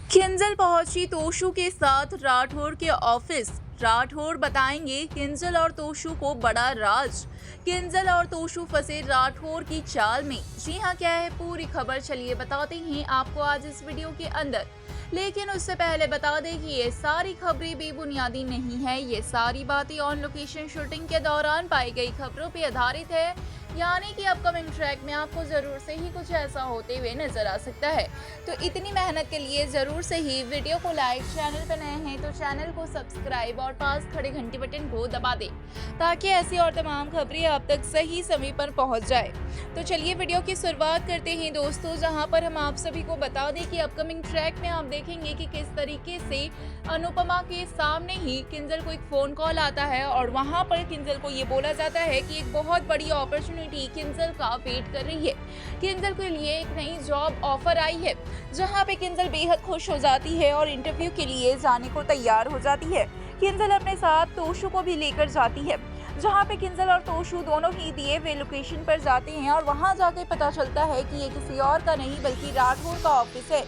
किंजल पहुंची तोशु के साथ राठौर के ऑफिस। राठौर बताएंगे किंजल और तोशु को बड़ा राज। किंजल और तोशु फंसे राठौर की चाल में। जी हाँ, क्या है पूरी खबर, चलिए बताते हैं आपको आज इस वीडियो के अंदर। लेकिन उससे पहले बता दें कि ये सारी खबरें बेबुनियादी नहीं है। ये सारी बातें ऑन लोकेशन शूटिंग के दौरान पाई गई खबरों पर आधारित है, यानी कि अपकमिंग ट्रैक में आपको ज़रूर से ही कुछ ऐसा होते हुए नजर आ सकता है। तो इतनी मेहनत के लिए ज़रूर से ही वीडियो को लाइक, चैनल पर नए हैं तो चैनल को सब्सक्राइब और पास खड़े घंटी बटन को दबा दें ताकि ऐसी और तमाम खबरें आप तक सही समय पर पहुंच जाए। तो चलिए वीडियो की शुरुआत करते हैं दोस्तों, जहां पर हम आप सभी को बता दें कि अपकमिंग ट्रैक में आप देखेंगे कि किस तरीके से अनुपमा के सामने ही किंजल को एक फ़ोन कॉल आता है और वहां पर किंजल को ये बोला जाता है कि एक बहुत बड़ी अपॉर्चुनिटी किंजल का वेट कर रही है। किंजल के लिए एक नई जॉब ऑफर आई है, जहां पे किंजल बेहद खुश हो जाती है और इंटरव्यू के लिए जाने को तैयार हो जाती है। किंजल अपने साथ तोशु को भी लेकर जाती है, जहां पे किंजल और तोशु दोनों ही दिए हुए लोकेशन पर जाते हैं और वहां जाके पता चलता है कि ये किसी और का नहीं बल्कि राठौर का ऑफिस है।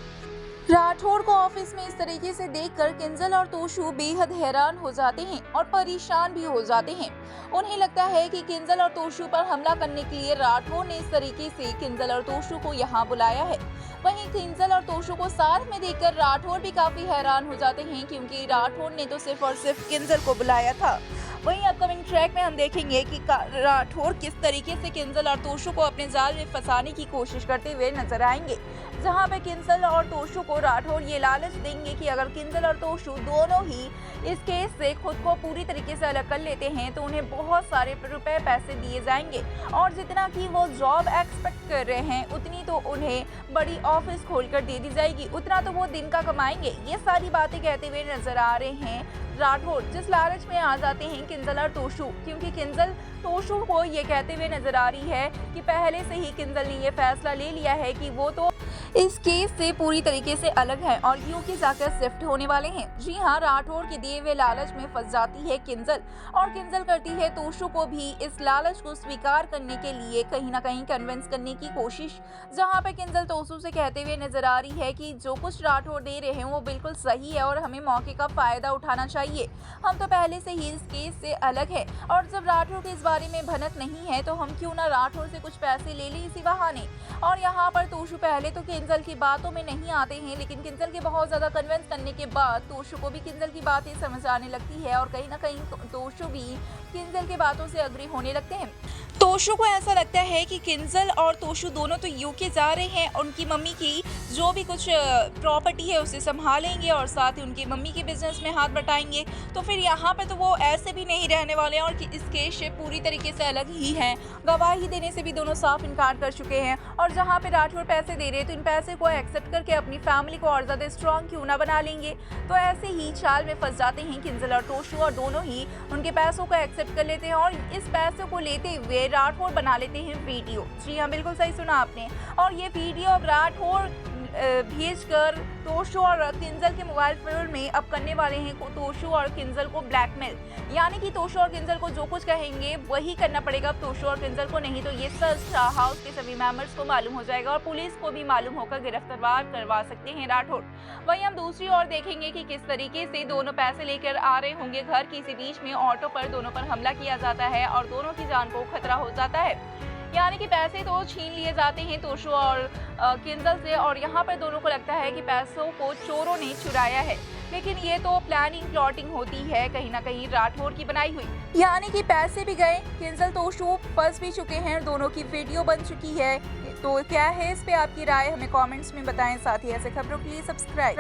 राठौर को ऑफिस में इस तरीके से देखकर किंजल और तोशु बेहद हैरान हो जाते हैं और परेशान भी हो जाते हैं। उन्हें लगता है कि किंजल और तोशु पर हमला करने के लिए राठौर ने इस तरीके से किंजल और तोशु को यहाँ बुलाया है। वहीं किंजल और तोशु को साथ में देखकर राठौर भी काफी हैरान हो जाते हैं, क्योंकि राठौर ने तो सिर्फ और सिर्फ किंजल को बुलाया था। वहीं अपकमिंग ट्रैक में हम देखेंगे कि राठौर किस तरीके से किंजल और तोशु को अपने जाल में फंसाने की कोशिश करते हुए नजर आएंगे, जहां पे किंजल और तोशु को राठौर ये लालच देंगे कि अगर किंजल और तोशु दोनों ही इस केस से खुद को पूरी तरीके से अलग कर लेते हैं तो उन्हें बहुत सारे रुपए पैसे दिए जाएंगे और जितना कि वो जॉब एक्सपेक्ट कर रहे हैं उतनी तो उन्हें बड़ी ऑफिस खोलकर दे दी जाएगी, उतना तो वो दिन का कमाएंगे। ये सारी बातें कहते हुए नजर आ रहे हैं राठौर, जिस लालच में आ जाते हैं किंजल और तोशु, क्योंकि किंजल तोशु को ये कहते हुए नजर आ रही है कि पहले से ही किंजल ने ये फैसला ले लिया है कि वो तो इस केस से पूरी तरीके से अलग है और यूके जाकर शिफ्ट होने वाले हैं। जी हाँ, राठौर के दिए हुए लालच में फंस जाती है किंजल और किंजल करती है तोशु को भी इस लालच को स्वीकार करने के लिए कहीं ना कहीं कन्विंस करने की कोशिश, जहाँ पे किंजल तोशु से कहते हुए नजर आ रही है कि जो कुछ राठौर दे रहे हैं वो बिल्कुल सही है और हमें मौके का फायदा उठाना चाहिए। हम तो पहले से ही इस केस से अलग है और जब राठौर के इस बारे में भनक नहीं है तो हम क्यों ना राठौर से कुछ पैसे ले लें इसी बहाने। और यहाँ पर तोशु पहले तो किंजल की बातों में नहीं आते हैं, लेकिन किंजल के बहुत ज्यादा कन्विंस करने के बाद तोशु को भी किंजल की बातें समझ आने लगती है और कहीं ना कहीं तोशु भी किंजल के बातों से अग्री होने लगते हैं। तोशु को ऐसा लगता है कि किंजल और तोशु दोनों तो यूके जा रहे हैं, उनकी मम्मी की जो भी कुछ प्रॉपर्टी है उसे संभालेंगे और साथ ही उनकी मम्मी के बिजनेस में हाथ बटाएंगे, तो फिर यहाँ पे तो वो ऐसे भी नहीं रहने वाले हैं और इस केस से पूरी तरीके से अलग ही हैं। गवाही देने से भी दोनों साफ इनकार कर चुके हैं और जहाँ पे राठौर पैसे दे रहे तो इन पैसे को एक्सेप्ट करके अपनी फैमिली को और ज्यादा स्ट्रॉन्ग क्यों ना बना लेंगे। तो ऐसे ही चाल में फंस जाते हैं किंजल और तोशु और दोनों ही उनके पैसों को एक्सेप्ट कर लेते हैं और इस पैसों को लेते हुए राठौर बना लेते हैं वीडियो। जी हाँ, बिल्कुल सही सुना आपने। और ये वीडियो अब राठौर भेजकर तोशु और किंजल के मोबाइल फोन में अब करने वाले हैं तोशु और किंजल को ब्लैकमेल, यानी कि तोशु और किंजल को जो कुछ कहेंगे वही करना पड़ेगा अब तोशु और किंजल को, नहीं तो ये सच हाउस के सभी मेंबर्स को मालूम हो जाएगा और पुलिस को भी मालूम होकर गिरफ्तार करवा सकते हैं राठौर। वहीं हम दूसरी ओर देखेंगे कि किस तरीके से दोनों पैसे लेकर आ रहे होंगे घर की, इसी बीच में ऑटो पर दोनों पर हमला किया जाता है और दोनों की जान को खतरा हो जाता है, यानी कि पैसे तो छीन लिए जाते हैं तोशु और किंजल से और यहाँ पर दोनों को लगता है कि पैसों को चोरों ने चुराया है, लेकिन ये तो प्लानिंग प्लॉटिंग होती है कहीं ना कहीं राठौर की बनाई हुई, यानी कि पैसे भी गए, किंजल तोशु फंस भी चुके हैं, दोनों की वीडियो बन चुकी है। तो क्या है इस पे आपकी राय, हमें कमेंट्स में बताएं। साथ ही ऐसे खबरों के लिए सब्सक्राइब